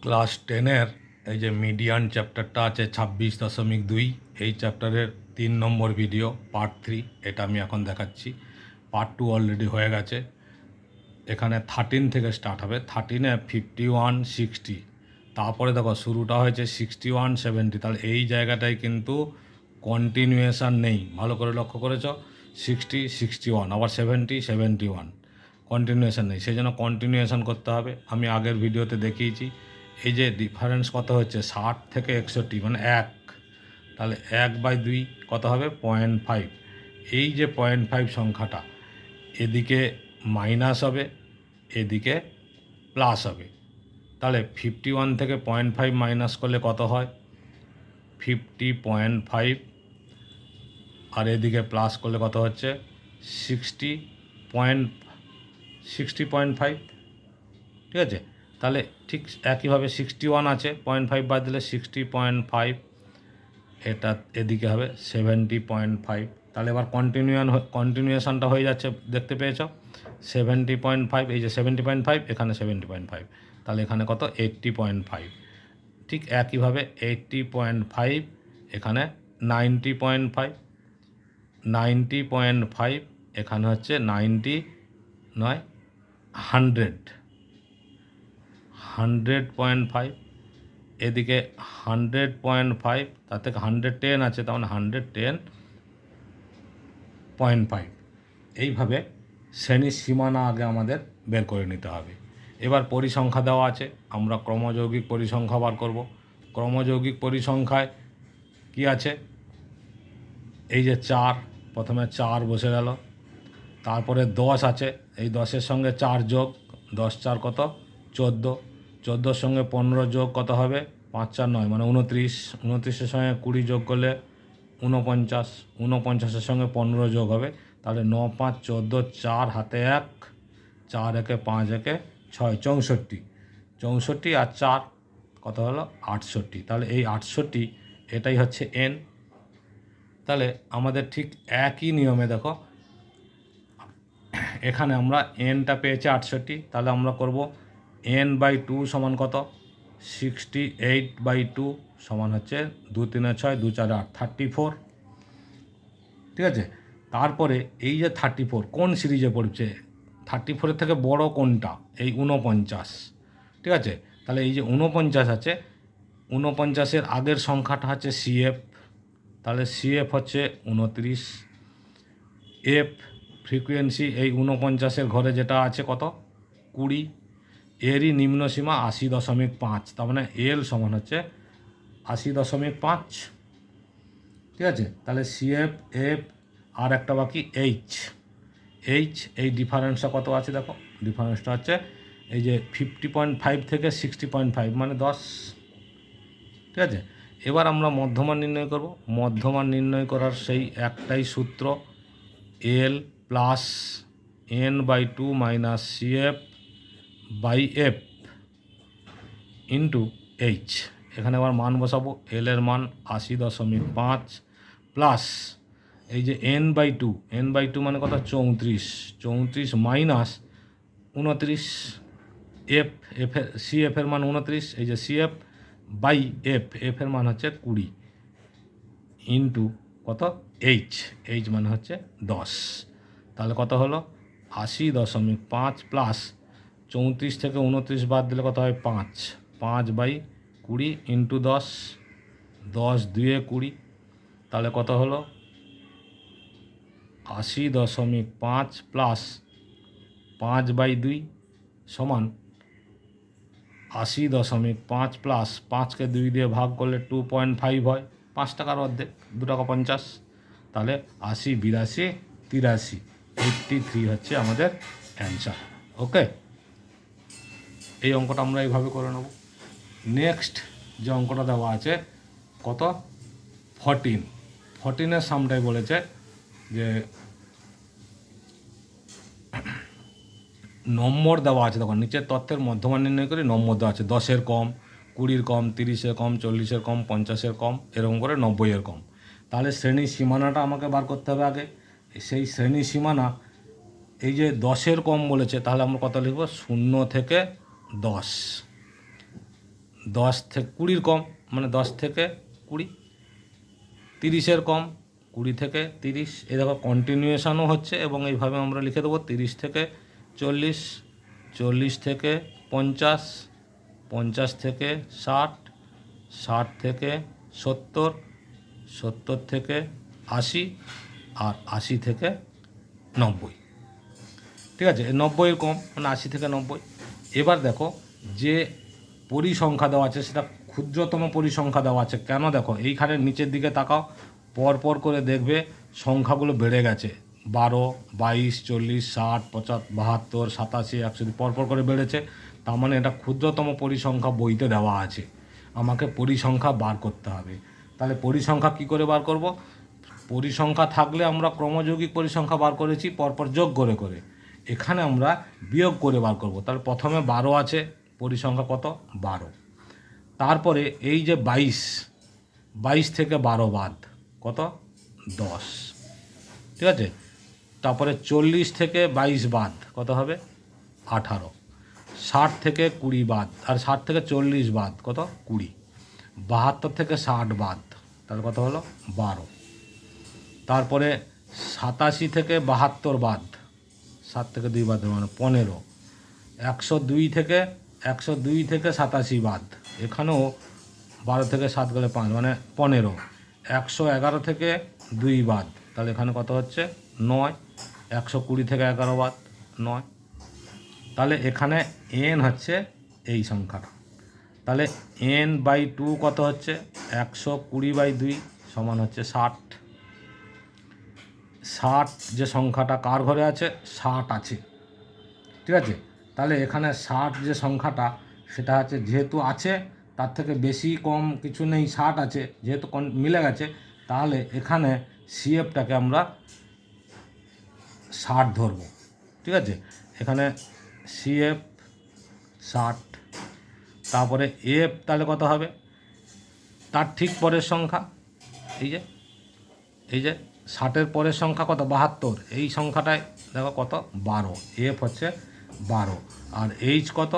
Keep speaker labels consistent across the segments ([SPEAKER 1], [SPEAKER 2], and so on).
[SPEAKER 1] Class 10-এর এই যে median চ্যাপ্টারটা আছে 26.2, এই চ্যাপ্টারের 3 নম্বর ভিডিও পার্ট 3, এটা আমি এখন দেখাচ্ছি। পার্ট 2 অলরেডি হয়ে গেছে। এখানে 13 থেকে স্টার্ট হবে। 13-এ 51, 60, তারপরে দেখো শুরুটা হয়েছে 61, 70। তাহলে এই জায়গাটায় কিন্তু কন্টিনিউয়েশান নেই, ভালো করে লক্ষ্য করেছ। 60, 61, আবার 70, 71, কন্টিনিউয়েশান নেই। সেই জন্য কন্টিনিউয়েশান করতে হবে। আমি আগের ভিডিওতে দেখিয়েছি। এই যে ডিফারেন্স কত হচ্ছে 60 থেকে 61, মানে 1। তাহলে 1/2 কত হবে 0.5। এই যে 0.5 সংখ্যাটা এদিকে মাইনাস হবে, এদিকে প্লাস হবে। তাহলে 51 থেকে 0.5 মাইনাস করলে কত হয় 50.5, আর এদিকে প্লাস করলে কত হচ্ছে 60.5। ঠিক আছে, তাহলে ঠিক একইভাবে 61 আছে, 0.5 বাদ দিলে 60.5, এটা এদিকে হবে 70.5। তাহলে এবার কন্টিনিউয়েশনটা হয়ে যাচ্ছে, দেখতে পেয়েছ 70.5, এই যে 70.5, এখানে 70.5, তাহলে এখানে কত 80.5। ঠিক একইভাবে 80.5, এখানে 90.5, 90.5, এখানে হচ্ছে 90 নয় 100, 100.5, এদিকে 100.5, তার থেকে 110 আছে, তার মানে 110.5। এইভাবে শ্রেণীর সীমানা আগে আমাদের বের করে নিতে হবে। এবার পরিসংখ্যা দেওয়া আছে, আমরা ক্রমযৌগিক পরিসংখ্যা বার করব। ক্রমযৌগিক পরিসংখ্যায় কি আছে, এই যে 4, প্রথমে 4 বসে গেল, তারপরে 10 আছে, এই 10-এর সঙ্গে 4 যোগ, 10 4 কত 14, 14-র সঙ্গে 15 যোগ কত হবে 5 4 9, মানে 29, 29-এর সঙ্গে 20 যোগ করলে 49, 49-এর সঙ্গে 15 যোগ হবে, তাহলে 9 5 14, 4 হাতে 1, 4 একে 5 একে 6, 64, 64 আর 4 কত হলো 68। তাহলে এই 68 এটাই হচ্ছে n। তাহলে আমাদের ঠিক একই নিয়মে দেখো এখানে আমরা এনটা পেয়েছি 68, তাহলে আমরা করব n/2 সমান কত 68/2 সমান হচ্ছে 2 3 6 2 4 8, 34। ঠিক আছে, তারপরে এই যে 34 কোন সিরিজে পড়ছে, 34-এর থেকে বড় কোনটা, এই 49। ঠিক আছে, তাহলে এই যে 49 আছে, 49-এর আগের সংখ্যাটা হচ্ছে CF, তাহলে CF হচ্ছে 29। এফ ফ্রিকোয়েন্সি এই 49-এর ঘরে যেটা আছে কত 20, এরই নিম্ন সীমা 80.5, তার মানে এল সমান হচ্ছে 80.5। ঠিক আছে, তাহলে CF, এফ, আর একটা বাকি এইচ, এই ডিফারেন্সটা কত আছে দেখো, ডিফারেন্সটা হচ্ছে এই যে 50.5 থেকে 60.5, মানে 10। ঠিক আছে, এবার আমরা মধ্যমান নির্ণয় করব। মধ্যমান নির্ণয় করার সেই একটাই সূত্র, L plus n/2 minus CF/F into H. এখানে আবার মান বসাবো, এল এর মান 80.5 প্লাস এই যে n/2 মানে কত 34 মাইনাস 29, CF এর মান 29, এই যে CF/F, এর মান হচ্ছে 20 ইন্টু কত এইচ মানে হচ্ছে 10। তাহলে কত হলো 80.5 প্লাস 34 থেকে 29 বাদ দিলে কত হয় 5/20 ইন্টু 10, 10 2 20, তাহলে কত হলো 80.5 প্লাস 5/2 সমান 80.5 প্লাস 5কে 2 দিয়ে ভাগ করলে 2.5 হয়, 5 টাকার অর্ধেক 2 টাকা 50। তাহলে 80 82 83, 83 হচ্ছে আমাদের অ্যান্সার। ওকে, এই অঙ্কটা আমরা এইভাবে করে নেব। নেক্সট যে অঙ্কটা দেওয়া আছে কত 14-এর সামটাই বলেছে যে নম্বর দেওয়া আছে, তখন নিচের তথ্যের মধ্যমান নির্ণয় করে নম্বর দেওয়া আছে 10-এর কম, 20-এর কম, 30-এর কম, 40-এর কম, 50-এর কম, এরকম করে 90-এর কম। তাহলে শ্রেণীর সীমানাটা আমাকে বার করতে হবে আগে। সেই শ্রেণীর সীমানা এই যে 10-এর কম বলেছে, তাহলে আমরা কত লিখব 0 থেকে 10, 10 থেকে 20 কম, মানে 10 থেকে 20, 30-এর কম, 20 থেকে 30, এই দেখো কন্টিনিউয়েশনও হচ্ছে, এবং এইভাবে আমরা লিখে দেবো 30 থেকে 40, 40 থেকে 50, 50 থেকে 60, 60 থেকে 70, 70 থেকে 80, আর 80 থেকে 90। ঠিক আছে, 90-এর কম মানে 80 থেকে 90। এবার দেখো যে পরিসংখ্যা দেওয়া আছে সেটা ক্ষুদ্রতম পরিসংখ্যা দেওয়া আছে কেন, দেখো এইখানে নিচের দিকে তাকাও, পর করে দেখবে সংখ্যাগুলো বেড়ে গেছে, 12, 22, 40, 60, 75, 87, 100 পরপর করে বেড়েছে। তার মানে এটা ক্ষুদ্রতম পরিসংখ্যা বইতে দেওয়া আছে, আমাকে পরিসংখ্যা বার করতে হবে। তাহলে পরিসংখ্যা কি করে বার করব? পরিসংখ্যা থাকলে আমরা ক্রমযৌগিক পরিসংখ্যা বার করেছি পরপর যোগ করে করে, এখানে আমরা বিয়োগ করে বার করব। তাহলে প্রথমে 12 আছে, পরিসংখ্যা কত? 12। তারপরে এই যে 22, 22 থেকে 12 বাদ কত? 10। ঠিক আছে, তারপরে 40 থেকে 22 বাদ কত হবে? 18। 60 থেকে 20 বাদ, আর 60 থেকে 40 বাদ কত? 20। 72 থেকে 60 বাদ, তাহলে কত হলো? 12। তারপরে 87 থেকে 72 বাদ, 7 থেকে 2 বাদ মানে 15। 102 থেকে 87 বাদ, এখানেও 12 থেকে 7 গেলে 5 মানে 15। 111 থেকে 2 বাদ, তাহলে এখানে কত হচ্ছে? 9। 120 থেকে 11 বাদ 9। তাহলে এখানে n হচ্ছে এই সংখ্যাটা। তাহলে n/2 কত হচ্ছে? 120/2 সমান হচ্ছে 60। 60 যে সংখ্যাটা কার ঘরে আছে? 60 আছে। ঠিক আছে, তাহলে এখানে 60 যে সংখ্যাটা সেটা হচ্ছে, যেহেতু আছে তার থেকে বেশি কম কিছু নেই, 60 আছে যেহেতু মিলে গেছে, তাহলে এখানে সিএফটাকে আমরা 60 ধরব। ঠিক আছে, এখানে সিএফ 60। তারপরে এফ তাহলে কত হবে? তার ঠিক পরের সংখ্যা, এই যে 60-এর পরের সংখ্যা কত? 72। এই সংখ্যাটায় দেখো কত? 12। এফ হচ্ছে 12। আর এইচ কত?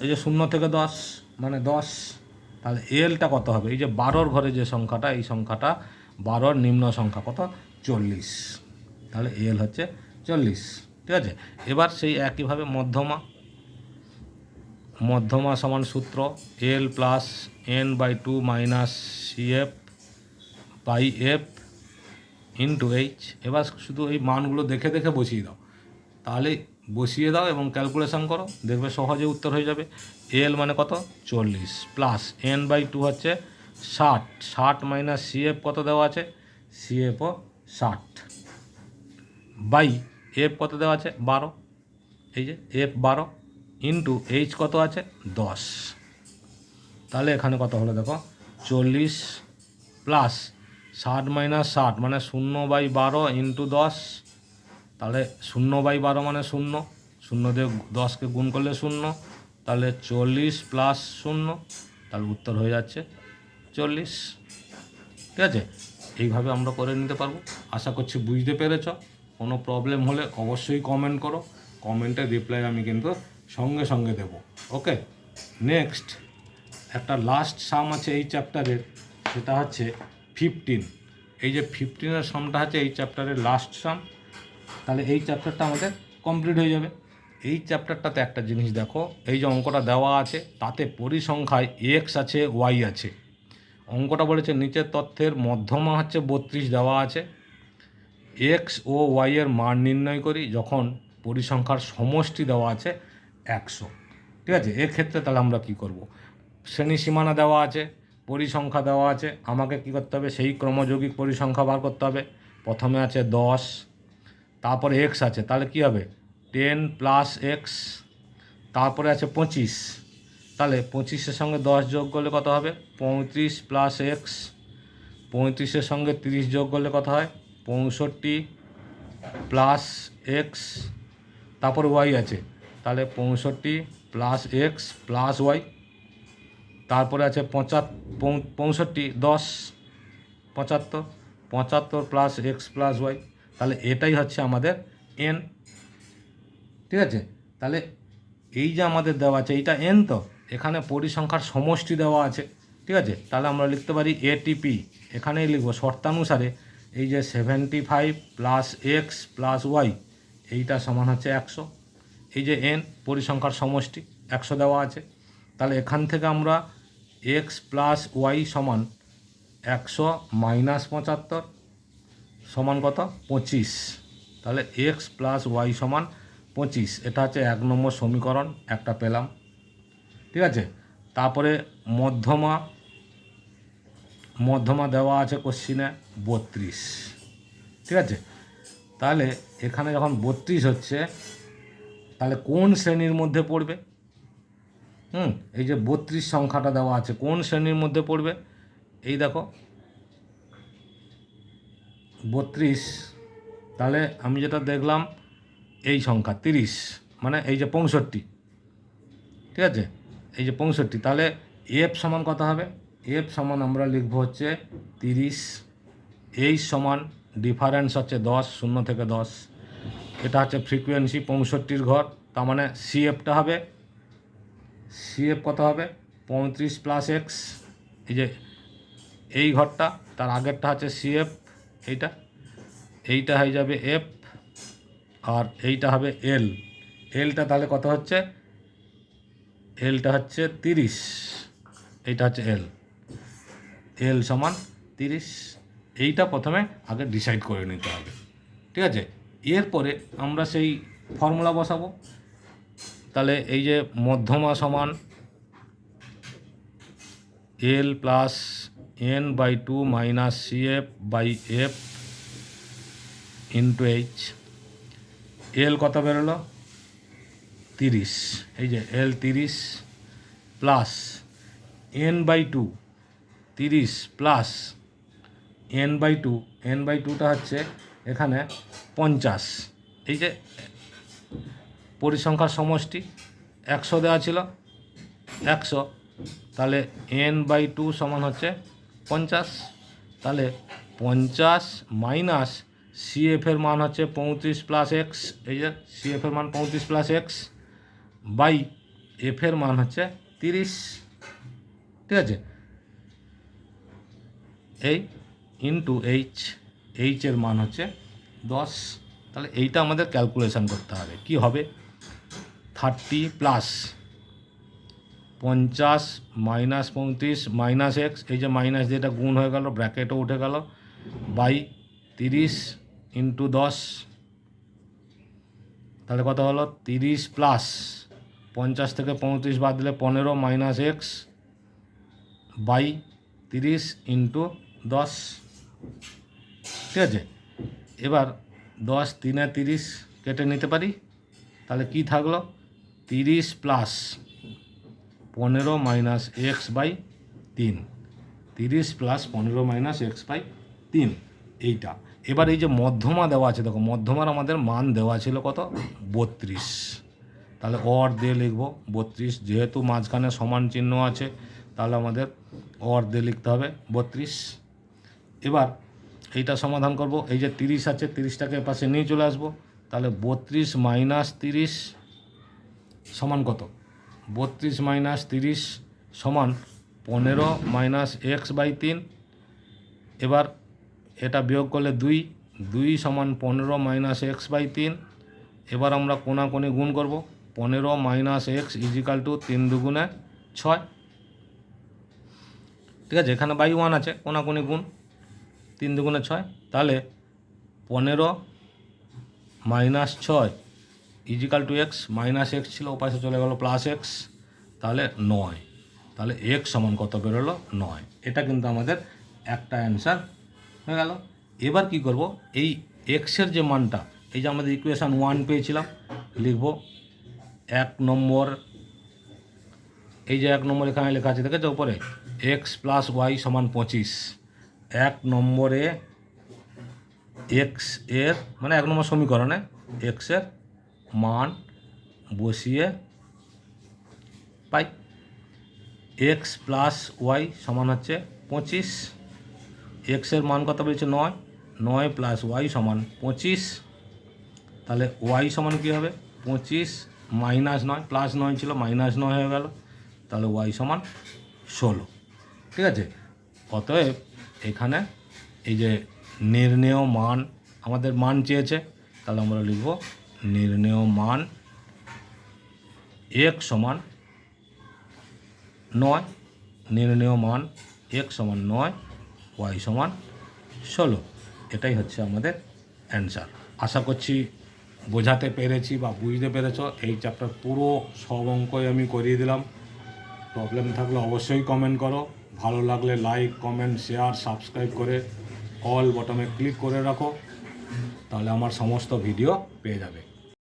[SPEAKER 1] এই যে 0 থেকে 10 মানে 10। তাহলে এলটা কত হবে? এই যে 12-র ঘরে যে সংখ্যাটা, এই সংখ্যাটা 12-র নিম্ন সংখ্যা কত? 40। তাহলে এল হচ্ছে 40। ঠিক আছে, এবার সেই একইভাবে মধ্যমা সমান সূত্র L plus n/2 minus CF by F into H. এবার শুধু এই মানগুলো দেখে দেখে বসিয়ে দাও, তাহলে বসিয়ে দাও এবং ক্যালকুলেশন করো, দেখবে সহজে উত্তর হয়ে যাবে। এল মানে কত? 40 প্লাস n/2 হচ্ছে 60, 60 মাইনাস সিএফ কত দেওয়া আছে? সিএফও 60 বাই এফ কত দেওয়া আছে? 12, এই যে এফ 12 ইন্টু এইচ কত আছে? 10। তাহলে এখানে কত হলো দেখো, 40 প্লাস 60 মাইনাস 60 মানে 0/12 ইন্টু 10। তাহলে 0/12 মানে 0, 0 দিয়ে 10কে গুণ করলে 0, তাহলে 40 প্লাস 0, তাহলে উত্তর হয়ে যাচ্ছে 40। ঠিক আছে, এইভাবে আমরা করে নিতে পারবো। আশা করছি বুঝতে পেরেছ। কোনো প্রবলেম হলে অবশ্যই কমেন্ট করো, কমেন্টের রিপ্লাই আমি কিন্তু সঙ্গে সঙ্গে দেবো। ওকে, নেক্সট একটা লাস্ট সাম আছে এই চ্যাপ্টারের, সেটা হচ্ছে 15। এই যে 15-এর সামটা হচ্ছে এই চ্যাপ্টারের লাস্ট সাম। তাহলে এই চ্যাপ্টারটা আমাদের কমপ্লিট হয়ে যাবে। এই চ্যাপ্টারটাতে একটা জিনিস দেখো, এই যে অঙ্কটা দেওয়া আছে তাতে পরিসংখ্যায় এক্স আছে, ওয়াই আছে। অঙ্কটা বলেছে নিচের তথ্যের মধ্যমা হচ্ছে 32 দেওয়া আছে, এক্স ও ওয়াইয়ের মান নির্ণয় করি যখন পরিসংখ্যার সমষ্টি দেওয়া আছে 100। ঠিক আছে, এক্ষেত্রে তাহলে আমরা কি করব? শ্রেণী সীমানা দেওয়া আছে, পরিসংখ্যা দেওয়া আছে, আমাকে কি করতে হবে? সেই ক্রমযৌগিক পরিসংখ্যা বার করতে হবে। প্রথমে আছে 10, তারপরে এক্স আছে, তাহলে কি হবে? 10 প্লাস এক্স। তারপরে আছে 25, তাহলে 25-এর সঙ্গে 10 যোগ করলে কত হবে? 35 প্লাস এক্স। 35-এর সঙ্গে 30 যোগ করলে কত হয়? 65 প্লাস এক্স। তারপর ওয়াই আছে, তাহলে 65 প্লাস এক্স প্লাস ওয়াই। তারপরে আছে 65, 10, 75, 75 প্লাস এক্স প্লাস ওয়াই। তাহলে এটাই হচ্ছে আমাদের এন। ঠিক আছে, তাহলে এই যে আমাদের দেওয়া আছে এইটা এন, তো এখানে পরিসংখ্যার সমষ্টি দেওয়া আছে, ঠিক আছে। তাহলে আমরা লিখতে পারি এটিপি, এখানেই লিখব শর্তানুসারে এই যে 75 প্লাস এক্স প্লাস ওয়াই এইটা সমান হচ্ছে 100। এই যে এন পরিসংখ্যার সমষ্টি 100 দেওয়া আছে, তাহলে এখান থেকে আমরা এক্স প্লাস ওয়াই সমান 100 মাইনাস 75 সমান কত 25। তাহলে এক্স প্লাস ওয়াই সমান 25, এটা হচ্ছে 1 নম্বর সমীকরণ একটা পেলাম, ঠিক আছে। তারপরে মধ্যমা দেওয়া আছে কোশ্চিনে 32, ঠিক আছে। তাহলে এখানে যখন 32 হচ্ছে তাহলে কোন শ্রেণীর মধ্যে পড়বে? এই যে 32 সংখ্যাটা দেওয়া আছে কোন শ্রেণীর মধ্যে পড়বে? এই দেখো 32, তাহলে আমি যেটা দেখলাম এই সংখ্যা 30, মানে এই যে 65, ঠিক আছে, এই যে 65। তাহলে এফ সমান কত হবে? এফ সমান আমরা লিখব হচ্ছে 30, এই সমান ডিফারেন্স হচ্ছে 10, 0 থেকে 10, এটা হচ্ছে ফ্রিকোয়েন্সি 65 ঘর, তার মানে সিএফটা হবে, সিএফ কত হবে 35 প্লাস এক্স, এই যে এই ঘরটা তার আগেরটা হচ্ছে সিএফ, এইটা হয়ে যাবে এফ, আর এইটা হবে এল, এলটা তাহলে কত হচ্ছে? এলটা হচ্ছে 30, এইটা হচ্ছে এল সমান 30। এইটা প্রথমে আগে ডিসাইড করে নিতে হবে, ঠিক আছে। এরপরে আমরা সেই ফর্মুলা বসাবো। তাহলে এই যে মধ্যমা সমান L plus n/2 minus CF by F into H. L কত বেরোলো 30, এই যে এল 30 প্লাস n/2 30 প্লাস n/2টা হচ্ছে এখানে 50, এই যে পরিসংখ্যার সমষ্টি 100 দেওয়া ছিল 100, তাহলে n/2 সমান হচ্ছে 50, তাহলে 50 মাইনাস সিএফের মান হচ্ছে 35 প্লাস এক্স, এই যে সিএফের মান 35 প্লাস এক্স বাই এফের মান হচ্ছে 30, ঠিক আছে, এই ইন্টু এইচের মান হচ্ছে 10। তাহলে এইটা আমাদের ক্যালকুলেশন করতে হবে, কি হবে 30 প্লাস 50 মাইনাস 35 মাইনাস এক্স, এই যে মাইনাস দিয়ে এটা গুণ হয়ে গেল, ব্র্যাকেটও উঠে গেল, বাই 30 ইন্টু 10, তাহলে কত হলো 30 প্লাস 50 থেকে 35 বাদ দিলে 15 মাইনাস এক্স বাই 30 ইন্টু 10, ঠিক আছে। এবার 10 3 30 কেটে নিতে পারি, তাহলে কি থাকলো 30 plus 15 minus x by 3, 30 plus 15 minus x by 3, এইটা। এবার এই যে মধ্যমা দেওয়া আছে, দেখো মধ্যমার আমাদের মান দেওয়া ছিল কত 32, তাহলে অর দিয়ে লিখব 32, যেহেতু মাঝখানে সমান চিহ্ন আছে তাহলে আমাদের অর দিয়ে লিখতে হবে 32। এবার এইটা সমাধান করব, এই যে 30 আছে 30টাকে পাশে নিয়ে চলে আসবো, তাহলে 32 মাইনাস 30 সমান কত 32 মাইনাস 30 সমান 15 মাইনাস এক্স বাই 3। এবার এটা বিয়োগ করলে 2 সমান 15 মাইনাস এক্স বাই 3। এবার আমরা কোনাকুনি গুণ করব, 15 মাইনাস এক্স ইজিক্যাল টু 3 দুগুণে 6, ঠিক আছে। এখানে বাই 1 আছে, কোনাকুনি গুণ 3 দুগুণে 6, তাহলে 15 minus 6 is equal to x, minus x ছিল ওপাশে চলে গেল প্লাস এক্স, তাহলে 9, তাহলে এক্স সমান কত বেরোলো 9। এটা কিন্তু আমাদের একটা অ্যান্সার হয়ে গেল। এবার কি করব, এই এক্সের যে মানটা, এই যে আমাদের ইকুয়েশান 1 পেয়েছিলাম, লিখব 1 নম্বর, এই যে 1 নম্বর এখানে লেখা আছে দেখেছো উপরে এক্স প্লাস ওয়াই সমান 25, 1 নম্বরে এক্স এর মানে 1 নম্বর সমীকরণে এক্সের মান বসিয়ে পাই এক্স প্লাস ওয়াই সমান হচ্ছে 25, এক্সের মান কত পেয়েছে 9 প্লাস ওয়াই সমান 25, তাহলে ওয়াই সমান কী হবে 25 মাইনাস 9, প্লাস 9 ছিল মাইনাস 9 হয়ে গেল, তাহলে ওয়াই সমান 16। ঠিক আছে, অতএব এখানে এই যে নির্ণেয় মান, আমাদের মান চেয়েছে, তাহলে আমরা লিখব নির্ণেয় মান x সমান 9, নির্ণেয় মান x সমান 9, y সমান 16। এটাই হচ্ছে আমাদের অ্যান্সার। আশা করছি বোঝাতে পেরেছি বা বুঝতে পেরেছ। এই চ্যাপ্টার পুরো সব অঙ্কই আমি করিয়ে দিলাম। প্রবলেম থাকলে অবশ্যই কমেন্ট করো, ভালো লাগলে লাইক, কমেন্ট, শেয়ার, সাবস্ক্রাইব করে অল বটমে ক্লিক করে রাখো, তাহলে আমার সমস্ত ভিডিও পেয়ে যাবে।